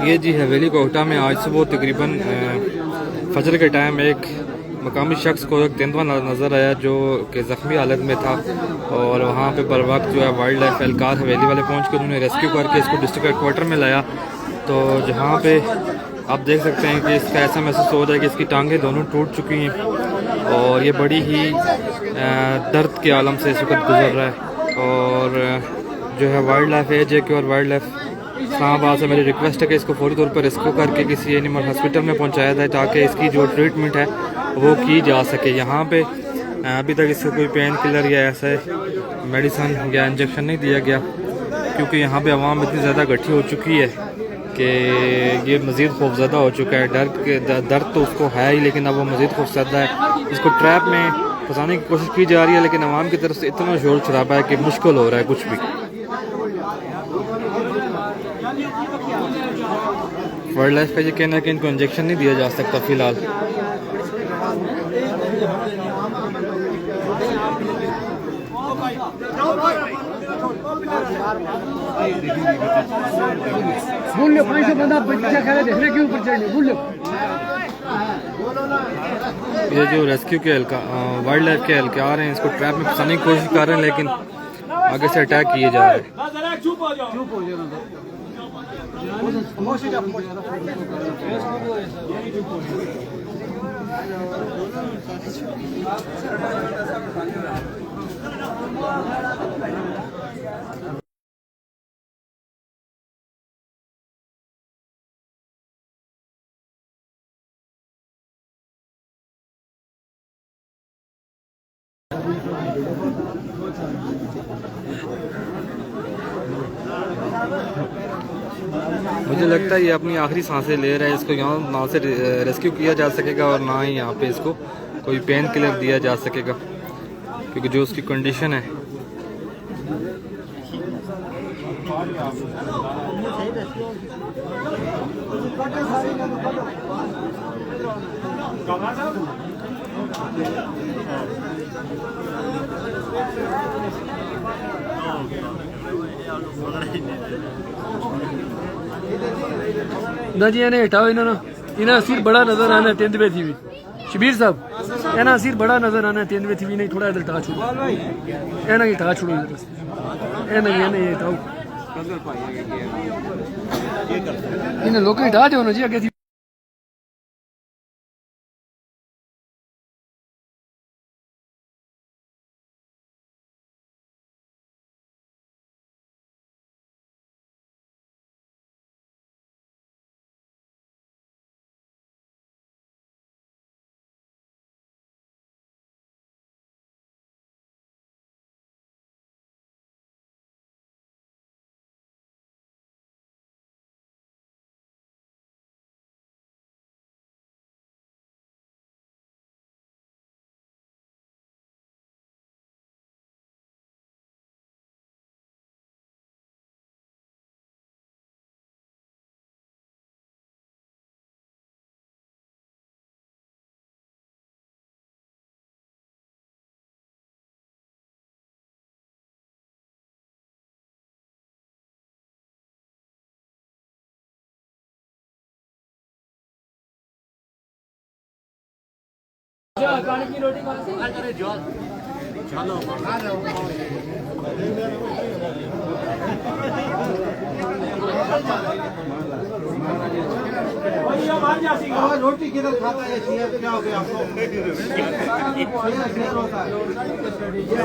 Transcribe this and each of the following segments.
ये जी हवेली कोहटा में आज सुबह तकरीबन फजर के टाइम एक मकामी शख्स को एक तेंदुआ नज़र आया जो कि ज़ख्मी हालत में था, और वहाँ पे बर वक्त जो है वाइल्ड लाइफ एहलकार हवेली वाले पहुँच के उन्होंने रेस्क्यू करके इसको डिस्ट्रिक्ट हेडक्वार्टर में लाया। तो जहाँ पे आप देख सकते हैं कि इसका ऐसा महसूस हो रहा है कि इसकी टांगें दोनों टूट चुकी हैं और ये बड़ी ही दर्द के आलम से इस वक्त गुजर रहा है। और जो है वाइल्ड लाइफ AJK और वाइल्ड लाइफ इस्लामाबाद से मेरी रिक्वेस्ट है कि इसको फौरी तौर पर रेस्क्यू करके किसी एनिमल हॉस्पिटल में पहुंचाया जाए ताकि इसकी जो ट्रीटमेंट है वो की जा सके। यहाँ पे अभी तक इसको कोई पेन किलर या ऐसा मेडिसन या इंजेक्शन नहीं दिया गया, क्योंकि यहाँ पे आवाम इतनी ज़्यादा इकट्ठी हो चुकी है कि ये मज़ीद खौफज़दा हो चुका है। दर्द तो उसको है ही, लेकिन अब वो मज़ीद खौफज़दा है। इसको ट्रैप में फंसाने की कोशिश की जा रही है, लेकिन आवाम की तरफ से इतना शोर शराबा है कि मुश्किल हो रहा है कुछ भी। वाइल्ड लाइफ का ये कहना है कि इनको इंजेक्शन नहीं दिया जा सकता फ़िलहाल। बोल लो 500 बंदा बच्चा खा रहे देखने के ऊपर चढ़ने बोल लो। ये जो रेस्क्यू के वाइल्ड लाइफ के एहलकार हैं इसको ट्रैप में फंसाने की कोशिश कर रहे हैं, लेकिन आगे से अटैक किए जा रहे हैं। मुझे लगता है ये अपनी आखिरी सांसें ले रहा है। इसको यहाँ ना से रेस्क्यू किया जा सकेगा और ना ही यहाँ पे इसको कोई पेन किलर दिया जा सकेगा, क्योंकि जो उसकी कंडीशन है। ना जी इन्हें हटाओ, इन्हें सिर बड़ा नजर आना तेंदुए थी भी। शबीर साहब इन्हें सिर बड़ा नजर आना तेंदुए थी भी नहीं, थोड़ा इधर हटा छोड़ो, इन्हें हटा छोड़ो इधर, इन्हें हटाओ, इन्हें लोग हटा दो ना जी आगे थी। की रोटी रोटी किधर खाता है? क्या हो गया आपको?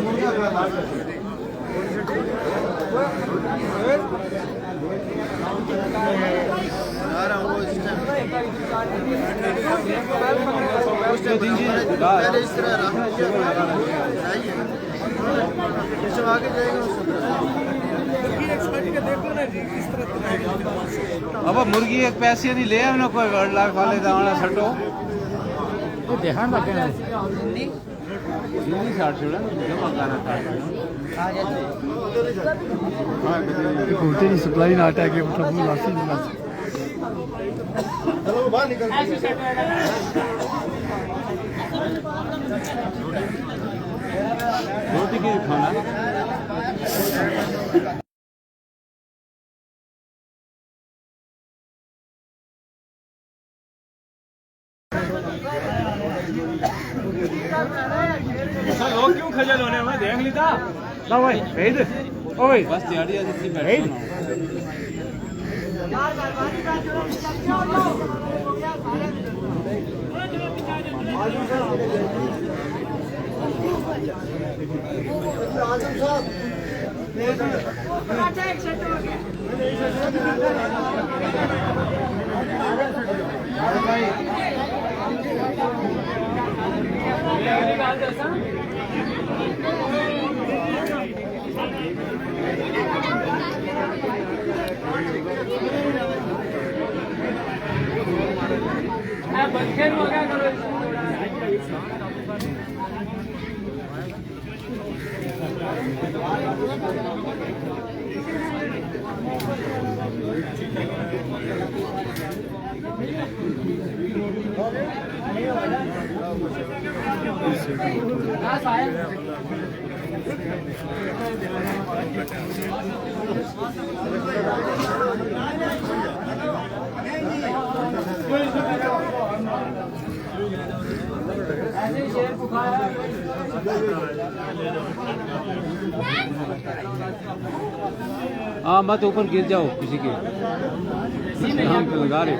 मुर्गा खाता अब मुर्गी एक पैसे नहीं ले ना कोई वर्ड लाख वाले दाना छटो तो ध्यान रखना हिंदी साठ छोड़ा घूमते नहीं सप्लाई ना आटा के मतलब लासी रोटी की खाना लोग क्यों खजल होने में देख लीता ला भाई भेज ओ भाई बस तैयारी है जितनी भेज हाँ मत ऊपर गिर जाओ किसी के हम लगा रहे